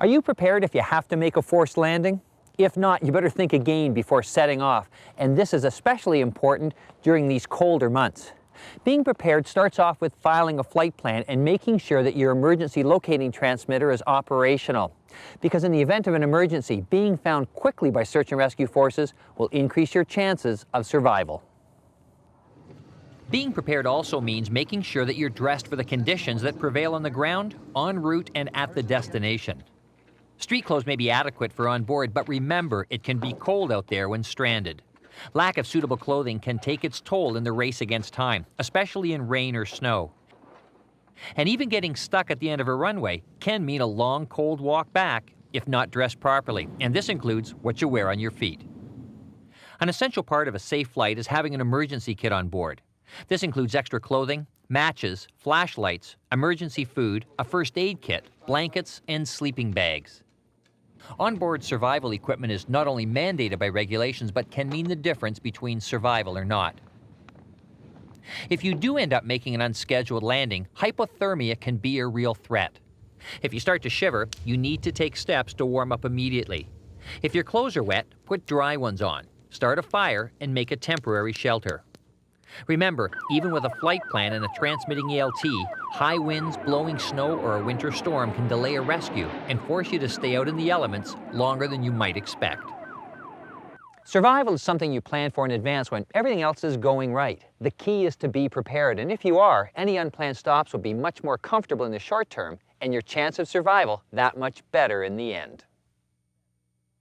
Are you prepared if you have to make a forced landing? If not, you better think again before setting off, and this is especially important during these colder months. Being prepared starts off with filing a flight plan and making sure that your emergency locating transmitter is operational. Because in the event of an emergency, being found quickly by search and rescue forces will increase your chances of survival. Being prepared also means making sure that you're dressed for the conditions that prevail on the ground, en route, and at the destination. Street clothes may be adequate for on board, but remember, it can be cold out there when stranded. Lack of suitable clothing can take its toll in the race against time, especially in rain or snow. And even getting stuck at the end of a runway can mean a long, cold walk back if not dressed properly, and this includes what you wear on your feet. An essential part of a safe flight is having an emergency kit on board. This includes extra clothing, matches, flashlights, emergency food, a first aid kit, blankets, and sleeping bags. Onboard survival equipment is not only mandated by regulations, but can mean the difference between survival or not. If you do end up making an unscheduled landing, hypothermia can be a real threat. If you start to shiver, you need to take steps to warm up immediately. If your clothes are wet, put dry ones on, start a fire, and make a temporary shelter. Remember, even with a flight plan and a transmitting ELT, high winds, blowing snow, or a winter storm can delay a rescue and force you to stay out in the elements longer than you might expect. Survival is something you plan for in advance when everything else is going right. The key is to be prepared, and if you are, any unplanned stops will be much more comfortable in the short term, and your chance of survival that much better in the end.